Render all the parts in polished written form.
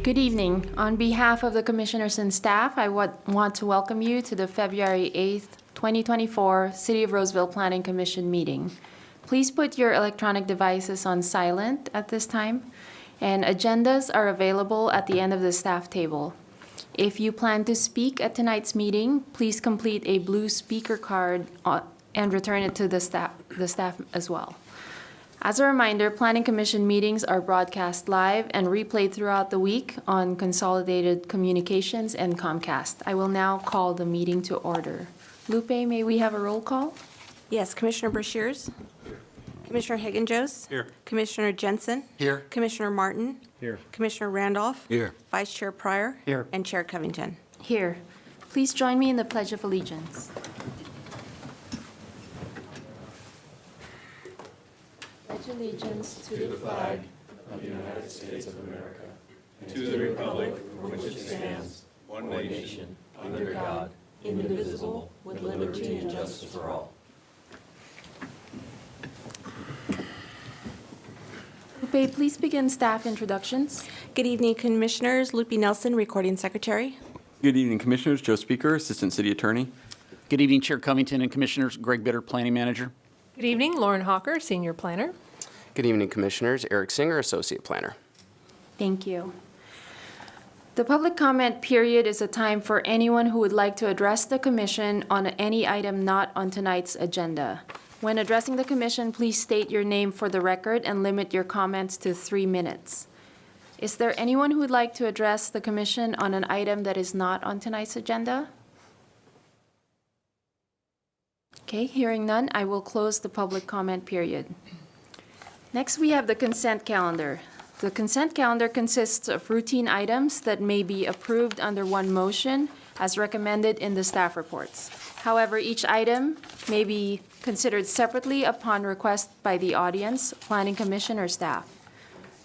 Good evening. On behalf of the Commissioners and staff, I want to welcome you to the February 8th, 2024 City of Roseville Planning Commission meeting. Please put your electronic devices on silent at this time, and agendas are available at the end of the staff table. If you plan to speak at tonight's meeting, please complete a blue speaker card and return it to the staff as well. As a reminder, Planning Commission meetings are broadcast live and replayed throughout the week on Consolidated Communications and Comcast. I will now call the meeting to order. Lupe, may we have a roll call? Yes, Commissioner Brashears. Here. Commissioner Hagen-Jost. Here. Commissioner Jensen. Here. Commissioner Martin. Here. Commissioner Randolph. Here. Vice Chair Pryor. Here. And Chair Covington. Here. Please join me in the Pledge of Allegiance. Pledge allegiance to the flag of the United States of America, and to the republic for which it stands, one nation, under God, indivisible, with liberty and justice for all. Lupe, please begin staff introductions. Good evening, Commissioners. Lupe Nelson, Recording Secretary. Good evening, Commissioners. Joe Speaker, Assistant City Attorney. Good evening, Chair Covington and Commissioners. Greg Bitter, Planning Manager. Good evening, Lauren Hawker, Senior Planner. Good evening, Commissioners. Eric Singer, Associate Planner. Thank you. The public comment period is a time for anyone who would like to address the Commission on any item not on tonight's agenda. When addressing the Commission, please state your name for the record and limit your comments to 3 minutes. Is there anyone who would like to address the Commission on an item that is not on tonight's agenda? Okay, hearing none, I will close the public comment period. Next, we have the consent calendar. The consent calendar consists of routine items that may be approved under one motion as recommended in the staff reports. However, each item may be considered separately upon request by the audience, Planning Commission, or staff.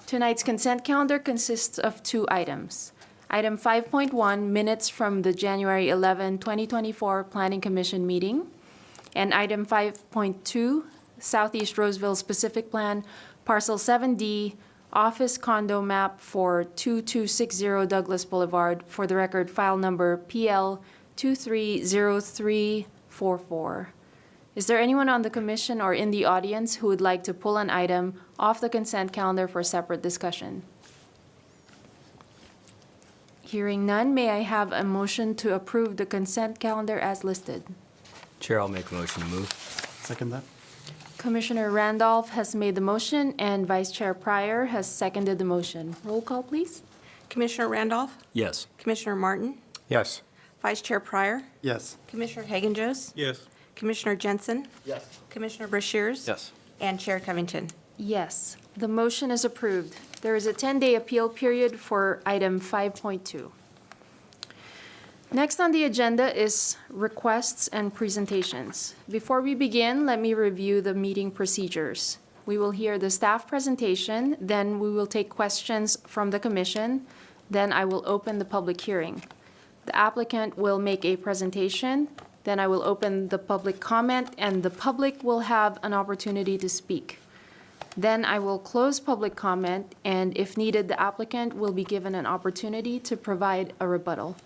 Tonight's consent calendar consists of 2 items. Item 5.1, minutes from the January 11, 2024 Planning Commission meeting, and item 5.2, Southeast Roseville Specific Plan, Parcel 7D, Office Condo Map for 2260 Douglas Boulevard, for the record, file number PL 230344. Is there anyone on the Commission or in the audience who would like to pull an item off the consent calendar for separate discussion? Hearing none, may I have a motion to approve the consent calendar as listed? Chair, I'll make a motion to move. Second that. Commissioner Randolph has made the motion and Vice Chair Pryor has seconded the motion. Roll call, please. Commissioner Randolph. Yes. Commissioner Martin. Yes. Vice Chair Pryor. Yes. Commissioner Hagen-Jost. Yes. Commissioner Jensen. Yes. Commissioner Brashears. Yes. And Chair Covington. Yes, the motion is approved. There is a 10-day appeal period for item 5.2. Next on the agenda is requests and presentations. Before we begin, let me review the meeting procedures. We will hear the staff presentation, then we will take questions from the Commission, then I will open the public hearing. The applicant will make a presentation, then I will open the public comment, and the public will have an opportunity to speak. Then I will close public comment, and if needed, the applicant will be given an opportunity to provide a rebuttal.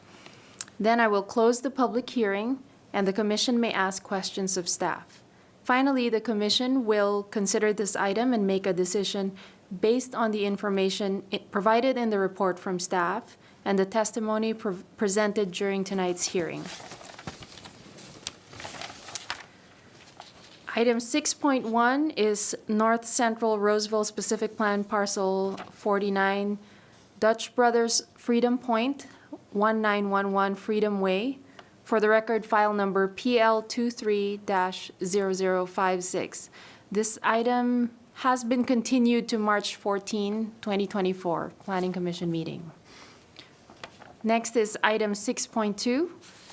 Then I will close the public hearing, and the Commission may ask questions of staff. Finally, the Commission will consider this item and make a decision based on the information provided in the report from staff and the testimony presented during tonight's hearing. Item 6.1 is North Central Roseville Specific Plan Parcel 49, Dutch Brothers Freedom Point, 1911 Freedom Way. For the record, file number PL 23-0056. This item has been continued to March 14, 2024, Planning Commission meeting. Next is item 6.2,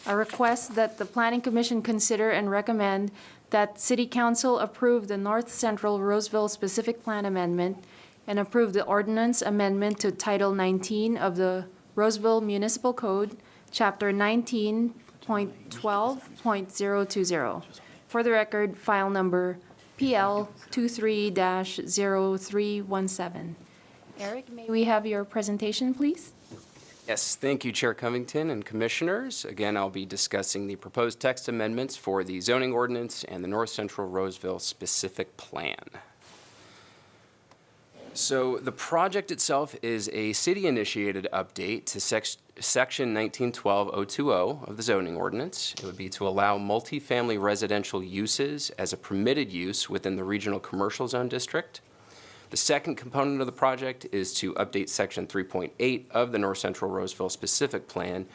a request that the Planning Commission consider and recommend that City Council approve the North Central Roseville Specific Plan Amendment and approve the ordinance amendment to Title 19 of the Roseville Municipal Code, Chapter 19.12.020. For the record, file number PL 23-0317. Eric, may we have your presentation, please? Yes, thank you, Chair Covington and Commissioners. Again, I'll be discussing the proposed text amendments for the zoning ordinance and the North Central Roseville specific plan. So the project itself is a city-initiated update to Section 1912-020 of the zoning ordinance. It would be to allow multifamily residential uses as a permitted use within the regional commercial zone district. The second component of the project is to update Section 3.8 of the North Central Roseville specific plan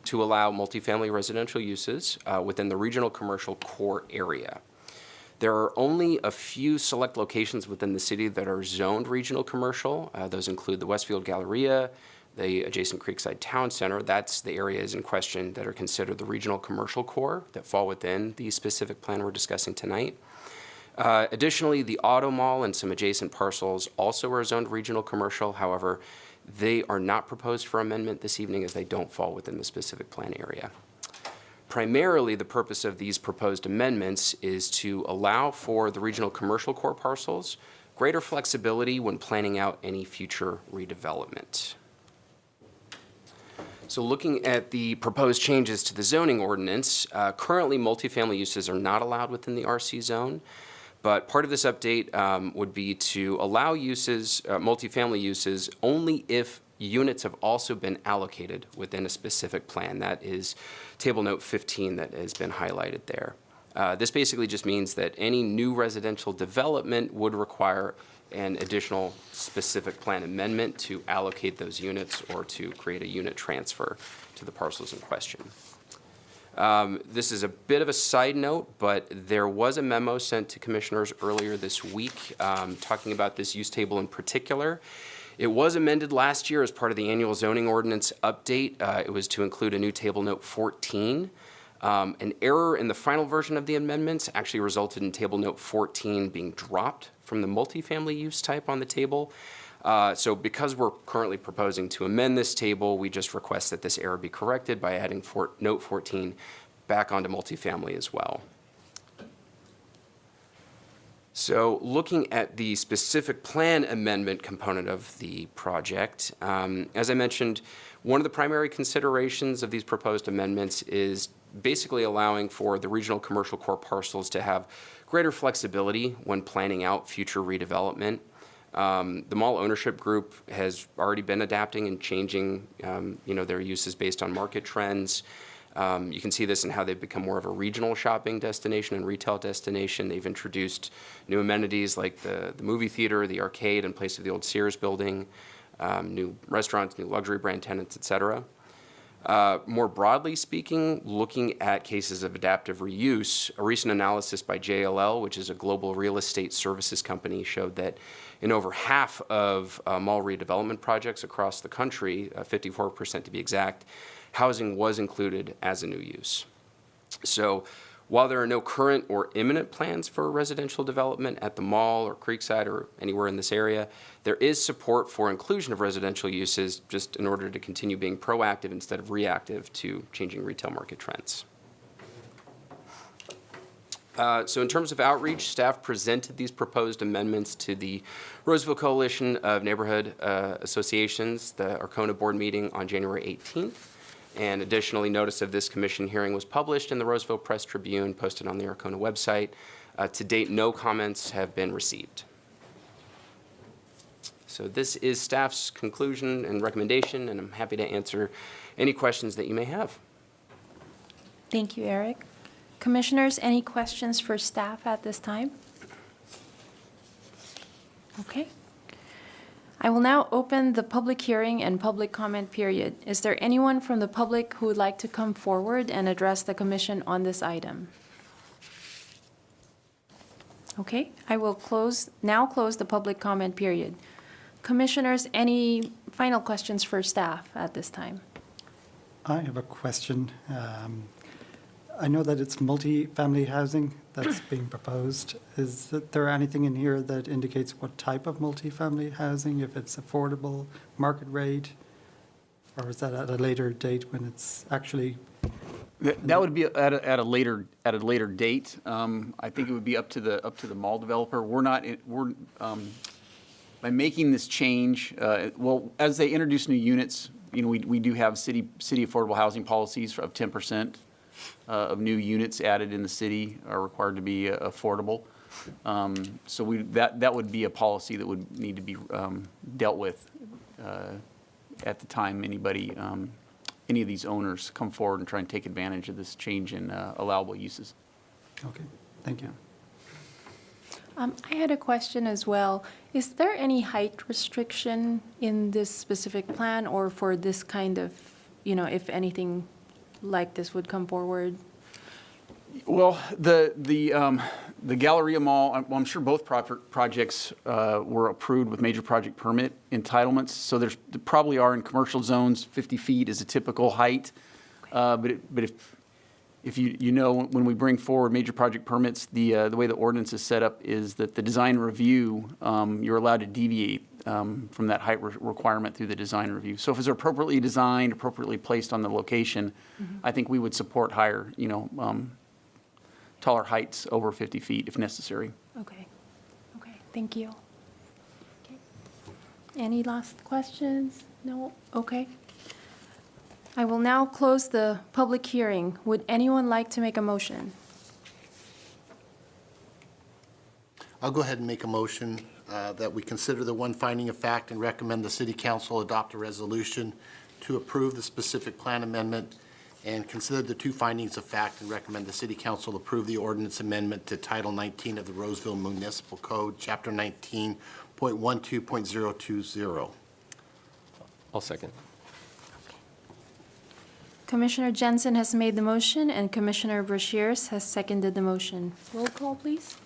to allow multifamily residential uses within the regional commercial core area. There are only a few select locations within the city that are zoned regional commercial. Those include the Westfield Galleria, the adjacent Creekside Town Center. That's the areas in question that are considered the regional commercial core that fall within the specific plan we're discussing tonight. Additionally, the Auto Mall and some adjacent parcels also are zoned regional commercial. However, they are not proposed for amendment this evening as they don't fall within the specific plan area. Primarily, the purpose of these proposed amendments is to allow for the regional commercial core parcels greater flexibility when planning out any future redevelopment. So looking at the proposed changes to the zoning ordinance, currently multifamily uses are not allowed within the RC zone, but part of this update would be to allow uses, multifamily uses, only if units have also been allocated within a specific plan. That is Table Note 15 that has been highlighted there. This basically just means that any new residential development would require an additional specific plan amendment to allocate those units or to create a unit transfer to the parcels in question. This is a bit of a side note, but there was a memo sent to commissioners earlier this week talking about this use table in particular. It was amended last year as part of the annual zoning ordinance update. It was to include a new Table Note 14. An error in the final version of the amendments actually resulted in Table Note 14 being dropped from the multifamily use type on the table. So because we're currently proposing to amend this table, we just request that this error be corrected by adding Note 14 back onto multifamily as well. So looking at the specific plan amendment component of the project, as I mentioned, one of the primary considerations of these proposed amendments is basically allowing for the regional commercial core parcels to have greater flexibility when planning out future redevelopment. The mall ownership group has already been adapting and changing their uses based on market trends. You can see this in how they've become more of a regional shopping destination and retail destination. They've introduced new amenities like the movie theater, the arcade in place of the old Sears building, new restaurants, new luxury brand tenants, et cetera. More broadly speaking, looking at cases of adaptive reuse, a recent analysis by JLL, which is a global real estate services company, showed that in over half of mall redevelopment projects across the country, 54% to be exact, housing was included as a new use. So while there are no current or imminent plans for residential development at the mall or Creekside or anywhere in this area, there is support for inclusion of residential uses just in order to continue being proactive instead of reactive to changing retail market trends. So in terms of outreach, staff presented these proposed amendments to the Roseville Coalition of Neighborhood Associations, the Arcona board meeting on January 18th. And additionally, notice of this commission hearing was published in the Roseville Press Tribune, posted on the Arcona website. To date, no comments have been received. So this is staff's conclusion and recommendation, and I'm happy to answer any questions that you may have. Thank you, Eric. Commissioners, any questions for staff at this time? Okay. I will now open the public hearing and public comment period. Is there anyone from the public who would like to come forward and address the commission on this item? Okay, I will now close the public comment period. Commissioners, any final questions for staff at this time? I have a question. I know that it's multi-family housing that's being proposed. Is there anything in here that indicates what type of multi-family housing, if it's affordable, market rate, or is that at a later date when it's actually? That would be at a later date. I think it would be up to the mall developer. by making this change, well, as they introduce new units, you know, we do have city affordable housing policies of 10% of new units added in the city are required to be affordable. So that would be a policy that would need to be dealt with at the time any of these owners come forward and try and take advantage of this change in allowable uses. Okay, thank you. I had a question as well. Is there any height restriction in this specific plan or for this kind of, you know, if anything like this would come forward? Well, the Galleria Mall, I'm sure both projects were approved with major project permit entitlements. So there probably are in commercial zones, 50 feet is a typical height. But if you know, when we bring forward major project permits, the way the ordinance is set up is that the design review, you're allowed to deviate from that height requirement through the design review. So if it's appropriately designed, appropriately placed on the location, I think we would support higher, you know, taller heights over 50 feet if necessary. Okay, thank you. Okay. Any last questions? No? Okay. I will now close the public hearing. Would anyone like to make a motion? I'll go ahead and make a motion that we consider the one finding of fact and recommend the city council adopt a resolution to approve the specific plan amendment, and consider the two findings of fact and recommend the city council approve the ordinance amendment to Title 19 of the Roseville Municipal Code, Chapter 19.12.020. I'll second. Commissioner Jensen has made the motion and Commissioner Brashears has seconded the motion. Roll call, please.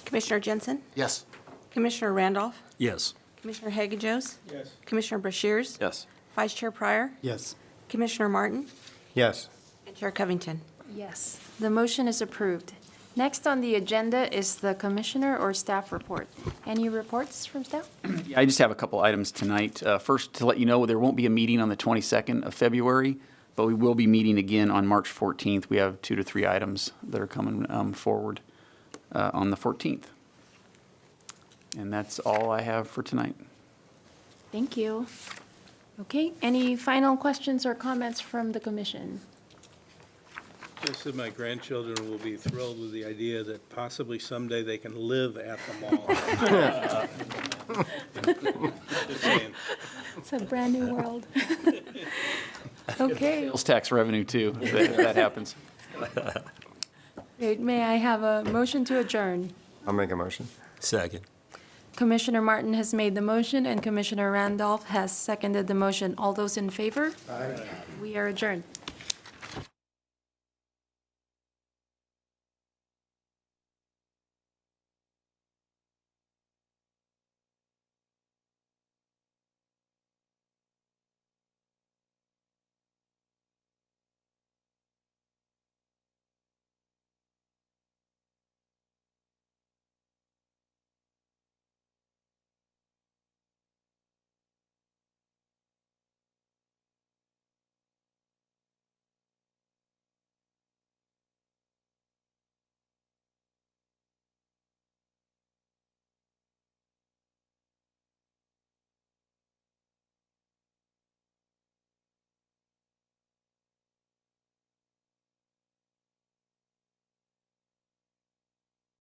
Commissioner Jensen? Yes. Commissioner Randolph? Yes. Commissioner Hagan-Joes? Yes. Commissioner Brashears? Yes. Vice Chair Pryor? Yes. Commissioner Martin? Yes. And Chair Covington. Yes, the motion is approved. Next on the agenda is the commissioner or staff report. Any reports from staff? I just have a couple items tonight. First, to let you know, there won't be a meeting on the 22nd of February, but we will be meeting again on March 14th. We have 2 to 3 items that are coming forward on the 14th. And that's all I have for tonight. Thank you. Okay, any final questions or comments from the commission? Just that my grandchildren will be thrilled with the idea that possibly someday they can live at the mall. Just saying. It's a brand new world. Okay, Sales tax revenue, too, if that happens. great. May I have a motion to adjourn? I'll make a motion. Second. Commissioner Martin has made the motion and Commissioner Randolph has seconded the motion. All those in favor? Aye. We are adjourned.